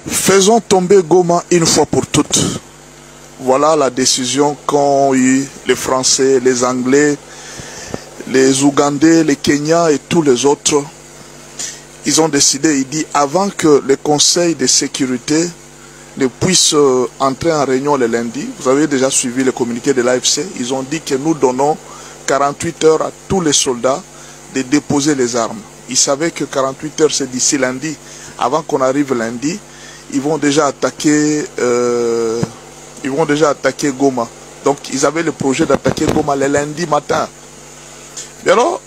Faisons tomber Goma une fois pour toutes. Voilà la décision qu'ont eu les Français, les Anglais, les Ougandais, les Kenyans et tous les autres. Ils ont décidé, il dit, avant que le Conseil de sécurité ne puisse entrer en réunion le lundi, vous avez déjà suivi le communiqué de l'AFC, ils ont dit que nous donnons 48 heures à tous les soldats de déposer les armes. Ils savaient que 48 heures c'est d'ici lundi. Avant qu'on arrive lundi, ils vont déjà attaquer Goma. Donc ils avaient le projet d'attaquer Goma le lundi matin. Et alors,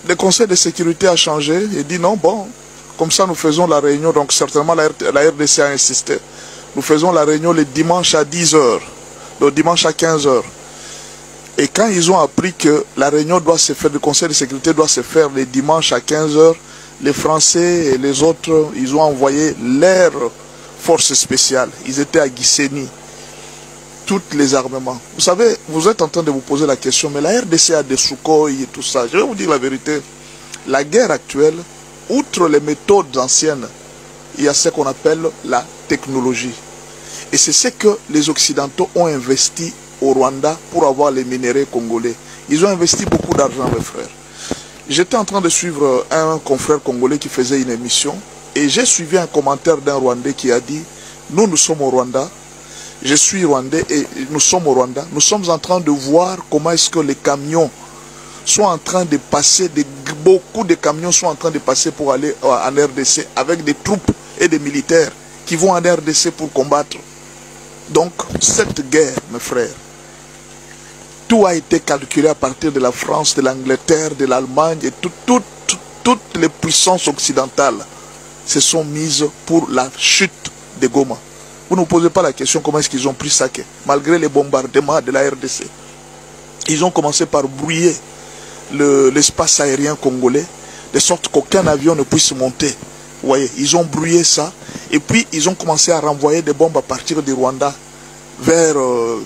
le Conseil de sécurité a changé et dit non, bon, comme ça nous faisons la réunion, donc certainement la RDC a insisté. Nous faisons la réunion le dimanche à 10 h, le dimanche à 15 h. Et quand ils ont appris que la réunion doit se faire, le Conseil de sécurité doit se faire le dimanche à 15 h, les Français et les autres, ils ont envoyé leurs forces spéciales. Ils étaient à Gisenyi. Tous les armements. Vous savez, vous êtes en train de vous poser la question, mais la RDC a des Sukhoi et tout ça. Je vais vous dire la vérité. La guerre actuelle, outre les méthodes anciennes, il y a ce qu'on appelle la technologie. Et c'est ce que les Occidentaux ont investi au Rwanda pour avoir les minéraux congolais. Ils ont investi beaucoup d'argent, mes frères. J'étais en train de suivre un confrère congolais qui faisait une émission et j'ai suivi un commentaire d'un Rwandais qui a dit « Nous sommes au Rwanda, je suis Rwandais et nous sommes au Rwanda. Nous sommes en train de voir comment est-ce que les camions sont en train de passer, beaucoup de camions sont en train de passer pour aller en RDC avec des troupes et des militaires qui vont en RDC pour combattre. » Donc, cette guerre, mes frères, tout a été calculé à partir de la France, de l'Angleterre, de l'Allemagne et toutes les puissances occidentales se sont mises pour la chute de Goma. Vous ne vous posez pas la question comment est-ce qu'ils ont pris Sake, malgré les bombardements de la RDC. Ils ont commencé par brouiller l'espace aérien congolais, de sorte qu'aucun avion ne puisse monter. Vous voyez, ils ont brouillé ça. Et puis, ils ont commencé à renvoyer des bombes à partir du Rwanda vers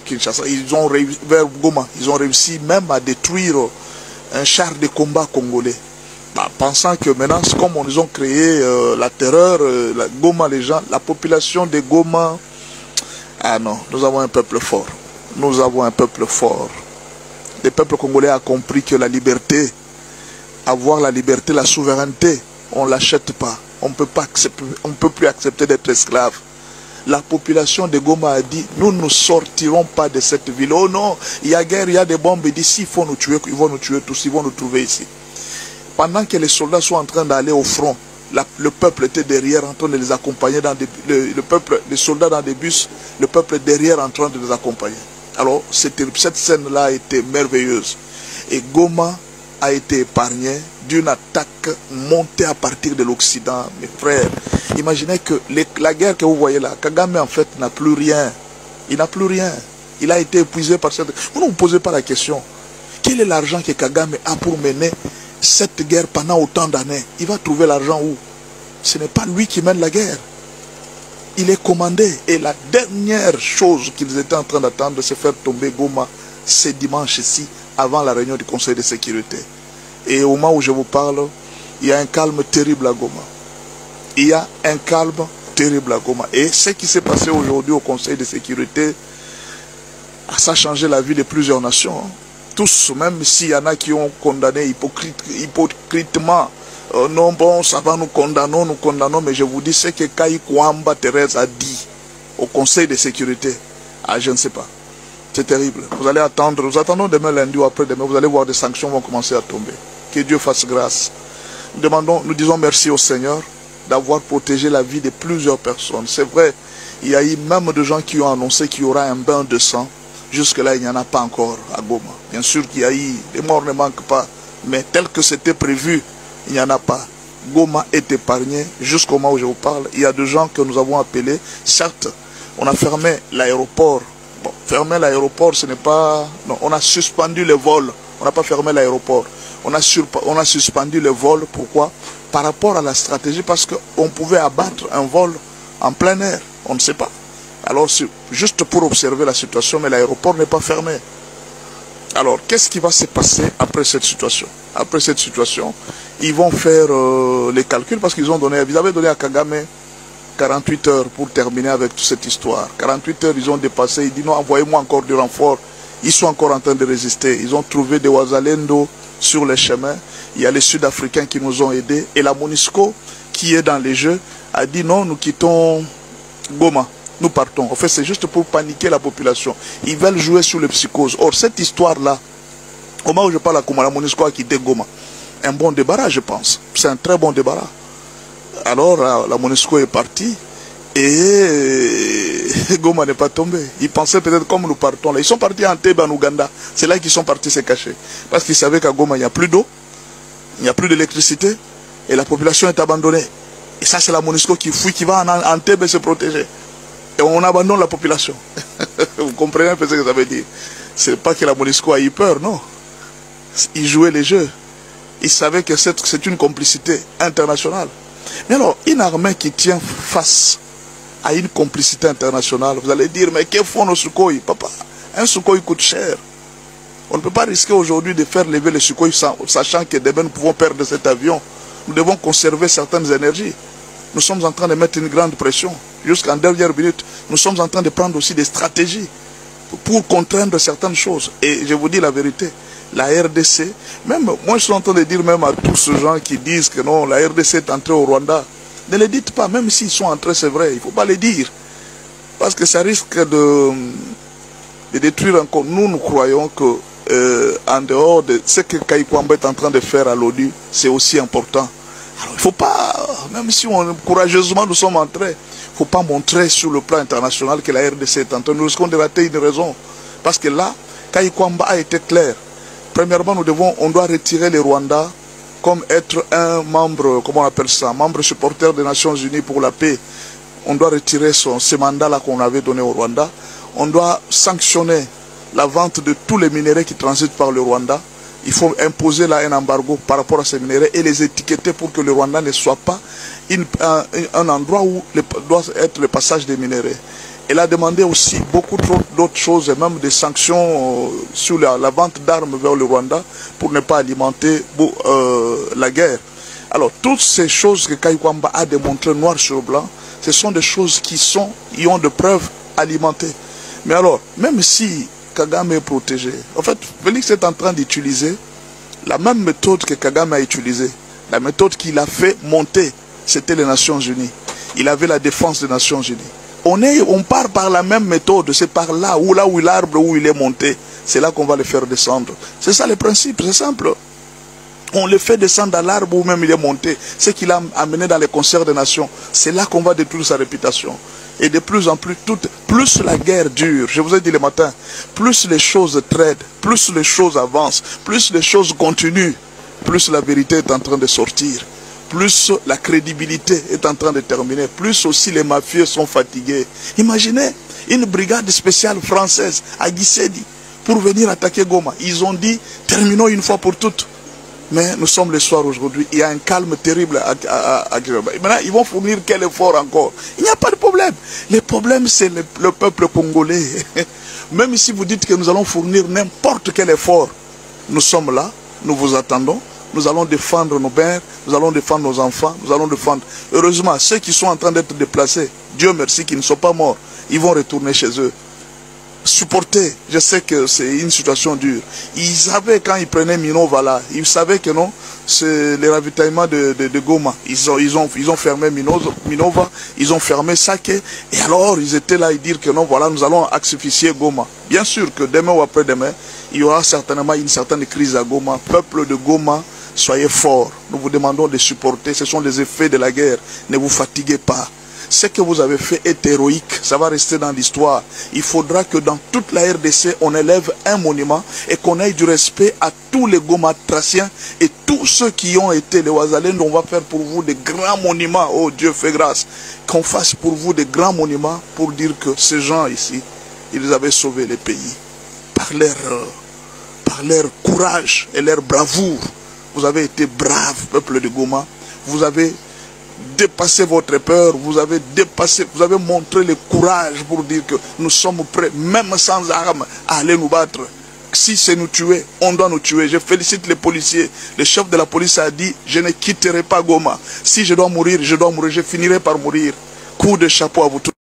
Kinshasa. Vers Goma. Ils ont réussi même à détruire un char de combat congolais. Pensant que maintenant, comme ils ont créé la terreur, la Goma, les gens, la population de Goma, ah non, nous avons un peuple fort. Nous avons un peuple fort. Le peuple congolais a compris que la liberté, avoir la liberté, la souveraineté, on ne l'achète pas. On ne peut plus accepter d'être esclave. La population de Goma a dit, nous ne sortirons pas de cette ville. Oh non, il y a guerre, il y a des bombes. Il dit, s'il faut nous tuer, ils vont nous tuer tous, ils vont nous trouver ici. Pendant que les soldats sont en train d'aller au front, le peuple était derrière en train de les accompagner, les soldats dans des bus, le peuple derrière en train de les accompagner. Alors, cette scène-là a été merveilleuse. Et Goma a été épargné d'une attaque montée à partir de l'Occident. Mes frères, imaginez que la guerre que vous voyez là, Kagame en fait n'a plus rien. Il n'a plus rien. Il a été épuisé par cette... Vous ne vous posez pas la question. Quel est l'argent que Kagame a pour mener cette guerre pendant autant d'années? Il va trouver l'argent où? Ce n'est pas lui qui mène la guerre. Il est commandé. Et la dernière chose qu'ils étaient en train d'attendre, c'est faire tomber Goma ce dimanche-ci, avant la réunion du Conseil de sécurité. Et au moment où je vous parle, il y a un calme terrible à Goma. Il y a un calme terrible à Goma. Et ce qui s'est passé aujourd'hui au Conseil de sécurité, ça a changé la vie de plusieurs nations. Tous, même s'il y en a qui ont condamné hypocritement, non bon, ça va, nous condamnons, mais je vous dis ce que Kai Kwamba Thérèse a dit au Conseil de sécurité. Ah, je ne sais pas. C'est terrible. Vous allez attendre, nous attendons demain lundi ou après-demain, vous allez voir des sanctions vont commencer à tomber. Que Dieu fasse grâce. Nous disons merci au Seigneur d'avoir protégé la vie de plusieurs personnes. C'est vrai, il y a eu même des gens qui ont annoncé qu'il y aura un bain de sang. Jusque-là, il n'y en a pas encore à Goma. Bien sûr qu'il y a eu, les morts ne manquent pas, mais tel que c'était prévu, il n'y en a pas. Goma est épargné jusqu'au moment où je vous parle. Il y a des gens que nous avons appelés. Certes, on a fermé l'aéroport. Bon, fermer l'aéroport, ce n'est pas... Non, on a suspendu le vol. On n'a pas fermé l'aéroport. On a suspendu le vol. Pourquoi? Par rapport à la stratégie, parce qu'on pouvait abattre un vol en plein air. On ne sait pas. Alors, c'est juste pour observer la situation, mais l'aéroport n'est pas fermé. Alors, qu'est-ce qui va se passer après cette situation? Après cette situation, ils vont faire les calculs parce qu'ils ont donné, ils avaient donné à Kagame 48 heures pour terminer avec toute cette histoire. 48 heures, ils ont dépassé. Ils disent non, envoyez-moi encore du renfort. Ils sont encore en train de résister. Ils ont trouvé des Wazalendo sur les chemins. Il y a les Sud-Africains qui nous ont aidés. Et la MONUSCO, qui est dans les jeux, a dit non, nous quittons Goma. Nous partons. En fait, c'est juste pour paniquer la population. Ils veulent jouer sur le psychose. Or, cette histoire-là, au moment où je parle à Goma, la MONUSCO a quitté Goma. Un bon débarras, je pense. C'est un très bon débarras. Alors, la MONUSCO est partie et Goma n'est pas tombé. Ils pensaient peut-être comme nous partons là. Ils sont partis en Tebe, en Ouganda. C'est là qu'ils sont partis se cacher. Parce qu'ils savaient qu'à Goma, il n'y a plus d'eau, il n'y a plus d'électricité et la population est abandonnée. Et ça, c'est la MONUSCO qui fuit, qui va en Tebe se protéger. Et on abandonne la population. Vous comprenez un peu ce que ça veut dire? C'est pas que la MONUSCO a eu peur, non. Ils jouaient les jeux. Ils savaient que c'est une complicité internationale. Mais alors, une armée qui tient face à une complicité internationale, vous allez dire, mais que font nos Sukhoi? Papa, un Sukhoi coûte cher. On ne peut pas risquer aujourd'hui de faire lever les Sukhoi sachant que demain nous pouvons perdre cet avion. Nous devons conserver certaines énergies. Nous sommes en train de mettre une grande pression. Jusqu'en dernière minute, nous sommes en train de prendre aussi des stratégies pour contraindre certaines choses. Et je vous dis la vérité, la RDC, même moi je suis en train de dire même à tous ces gens qui disent que non, la RDC est entrée au Rwanda, ne le dites pas, même s'ils sont entrés, c'est vrai, il ne faut pas le dire. Parce que ça risque de détruire encore. Nous croyons que en dehors de ce que Kayikwamba est en train de faire à l'ONU, c'est aussi important. Alors il ne faut pas, même si courageusement nous sommes entrés, il ne faut pas montrer sur le plan international que la RDC est entrée. Nous risquons de rater une raison. Parce que là, Kayikwamba a été clair. Premièrement, on doit retirer les Rwandais comme être un membre, comment on appelle ça, membre supporter des Nations Unies pour la paix. On doit retirer ce mandat-là qu'on avait donné au Rwanda. On doit sanctionner la vente de tous les minéraux qui transitent par le Rwanda. Il faut imposer là un embargo par rapport à ces minéraux et les étiqueter pour que le Rwanda ne soit pas un endroit où doit être le passage des minéraux. Elle a demandé aussi beaucoup d'autres choses, et même des sanctions sur la vente d'armes vers le Rwanda pour ne pas alimenter la guerre. Alors, toutes ces choses que Kayikwamba a démontrées noir sur blanc, ce sont des choses qui ont de preuves alimentées. Mais alors, même si Kagame est protégé, en fait, Félix est en train d'utiliser la même méthode que Kagame a utilisée. La méthode qu'il a fait monter, c'était les Nations Unies. Il avait la défense des Nations Unies. On part par la même méthode, c'est par là où l'arbre où il est monté, c'est là qu'on va le faire descendre. C'est ça le principe, c'est simple. On le fait descendre à l'arbre où même il est monté, ce qu'il a amené dans les concerts des nations. C'est là qu'on va détruire sa réputation. Et de plus en plus, plus la guerre dure, je vous ai dit le matin, plus les choses traînent, plus les choses avancent, plus les choses continuent, plus la vérité est en train de sortir. Plus la crédibilité est en train de terminer, plus aussi les mafieux sont fatigués. Imaginez une brigade spéciale française à Gisenyi pour venir attaquer Goma. Ils ont dit, terminons une fois pour toutes. Mais nous sommes le soir aujourd'hui, il y a un calme terrible à Goma. Maintenant, ils vont fournir quel effort encore? Il n'y a pas de problème. Le problème, c'est le peuple congolais. Même si vous dites que nous allons fournir n'importe quel effort, nous sommes là, nous vous attendons. Nous allons défendre nos pères, nous allons défendre nos enfants, nous allons défendre... Heureusement, ceux qui sont en train d'être déplacés, Dieu merci qu'ils ne sont pas morts, ils vont retourner chez eux. Supporter, je sais que c'est une situation dure. Ils savaient quand ils prenaient Minova là, ils savaient que non, c'est le ravitaillement de Goma. Ils ont fermé Minova, ils ont fermé Sake, et alors ils étaient là, ils dire que non, voilà, nous allons asphyxier Goma. Bien sûr que demain ou après-demain, il y aura certainement une certaine crise à Goma. Peuple de Goma, soyez forts. Nous vous demandons de supporter. Ce sont les effets de la guerre. Ne vous fatiguez pas. Ce que vous avez fait est héroïque. Ça va rester dans l'histoire. Il faudra que dans toute la RDC, on élève un monument et qu'on ait du respect à tous les Gomatraciens et tous ceux qui ont été les Wazalendo. On va faire pour vous des grands monuments. Oh Dieu, fait grâce. Qu'on fasse pour vous des grands monuments pour dire que ces gens ici, ils avaient sauvé le pays par leur courage et leur bravoure. Vous avez été braves, peuple de Goma. Vous avez dépassé votre peur. Vous avez montré le courage pour dire que nous sommes prêts, même sans armes, à aller nous battre. Si c'est nous tuer, on doit nous tuer. Je félicite les policiers. Le chef de la police a dit, je ne quitterai pas Goma. Si je dois mourir, je dois mourir. Je finirai par mourir. coup de chapeau à vous tous.